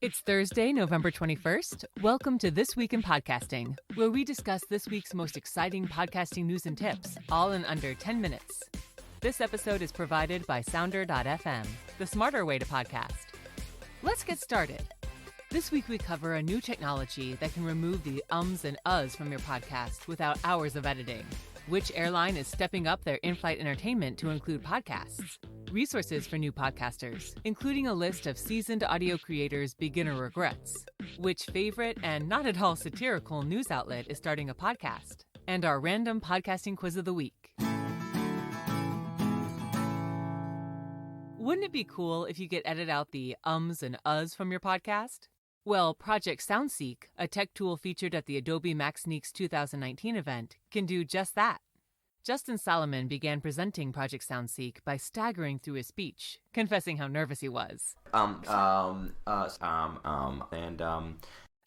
It's Thursday, November 21st. Welcome to This Week in Podcasting, where we discuss this week's most exciting podcasting news and tips, all in under 10 minutes. This episode is provided by Sounder.fm, the smarter way to podcast. Let's get started. This week we cover a new technology that can remove the ums and uhs from your podcast without hours of editing. Which airline is stepping up their in-flight entertainment to include podcasts? Resources for new podcasters, including a list of seasoned audio creators' beginner regrets. Which favorite and not at all satirical news outlet is starting a podcast? And our random podcasting quiz of the week. Wouldn't it be cool if you could edit out the ums and uhs from your podcast? Well, Project SoundSeek, a tech tool featured at the Adobe MaxSneaks 2019 event, can do just that. Justin Solomon began presenting Project SoundSeek by staggering through his speech, confessing how nervous he was.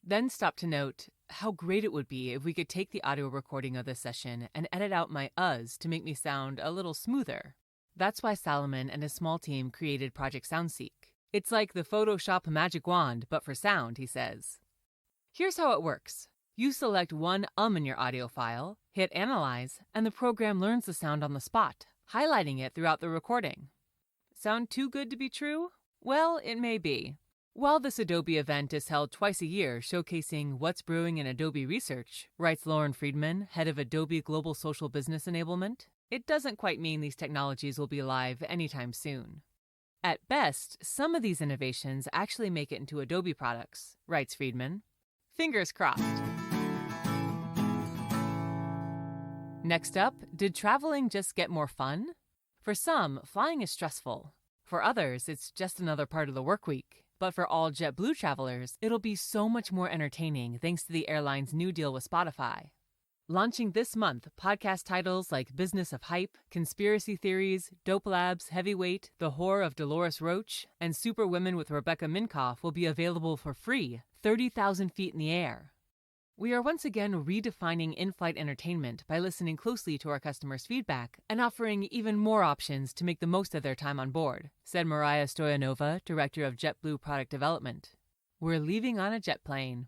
Then stopped to note how great it would be if we could take the audio recording of this session and edit out my uhs to make me sound a little smoother. That's why Solomon and his small team created Project SoundSeek. It's like the Photoshop magic wand, but for sound, he says. Here's how it works. You select one in your audio file, hit Analyze, and the program learns the sound on the spot, highlighting it throughout the recording. Sound too good to be true? Well, it may be. While this Adobe event is held twice a year showcasing what's brewing in Adobe research, writes Lauren Friedman, head of Adobe Global Social Business Enablement, it doesn't quite mean these technologies will be live anytime soon. At best, some of these innovations actually make it into Adobe products, writes Friedman. Fingers crossed. Next up, did traveling just get more fun? For some, flying is stressful. For others, it's just another part of the work week. But for all JetBlue travelers, it'll be so much more entertaining thanks to the airline's new deal with Spotify. Launching this month, podcast titles like Business of Hype, Conspiracy Theories, Dope Labs, Heavyweight, The Horror of Dolores Roach, and Superwomen with Rebecca Minkoff will be available for free, 30,000 feet in the air. We are once again redefining in-flight entertainment by listening closely to our customers' feedback and offering even more options to make the most of their time on board, said Mariah Stoyanova, Director of JetBlue Product Development. We're leaving on a jet plane.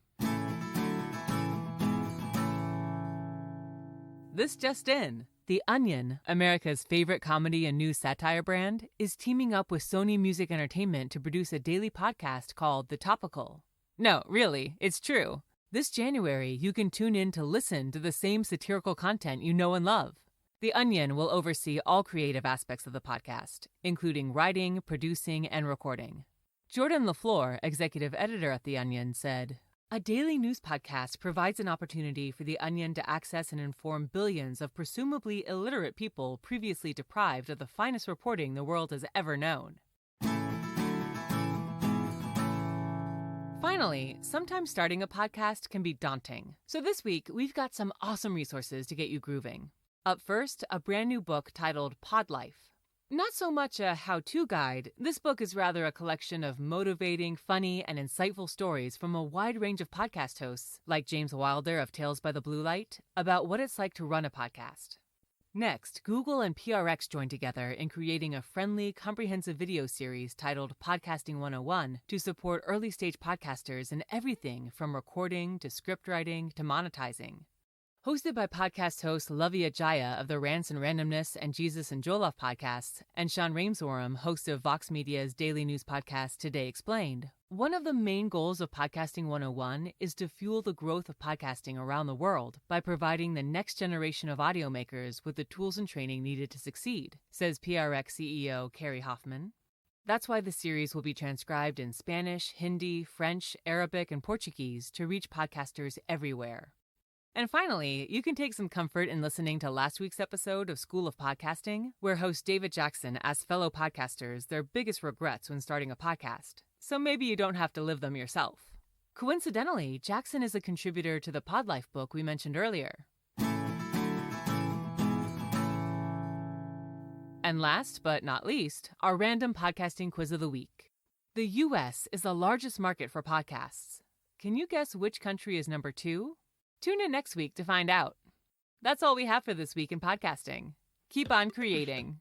This just in. The Onion, America's favorite comedy and news satire brand, is teaming up with Sony Music Entertainment to produce a daily podcast called The Topical. No, really, it's true. This January, you can tune in to listen to the same satirical content you know and love. The Onion will oversee all creative aspects of the podcast, including writing, producing, and recording. Jordan LaFleur, executive editor at The Onion, said, "A daily news podcast provides an opportunity for The Onion to access and inform billions of presumably illiterate people previously deprived of the finest reporting the world has ever known." Finally, sometimes starting a podcast can be daunting. So this week, we've got some awesome resources to get you grooving. Up first, a brand new book titled Pod Life. Not so much a how-to guide, this book is rather a collection of motivating, funny, and insightful stories from a wide range of podcast hosts, like James Wilder of Tales by the Blue Light, about what it's like to run a podcast. Next, Google and PRX joined together in creating a friendly, comprehensive video series titled Podcasting 101 to support early-stage podcasters in everything from recording to scriptwriting to monetizing. Hosted by podcast host Luvvie Ajayi of the Rants and Randomness and Jesus and Jollof podcasts, and Sean Rameswaram, host of Vox Media's daily news podcast Today Explained, one of the main goals of Podcasting 101 is to fuel the growth of podcasting around the world by providing the next generation of audio makers with the tools and training needed to succeed, says PRX CEO Carrie Hoffman. That's why the series will be transcribed in Spanish, Hindi, French, Arabic, and Portuguese to reach podcasters everywhere. And finally, you can take some comfort in listening to last week's episode of School of Podcasting, where host David Jackson asked fellow podcasters their biggest regrets when starting a podcast. So maybe you don't have to live them yourself. Coincidentally, Jackson is a contributor to the Pod Life book we mentioned earlier. And last but not least, our random podcasting quiz of the week. The U.S. is the largest market for podcasts. Can you guess which country is number 2? Tune in next week to find out. That's all we have for this week in podcasting. Keep on creating.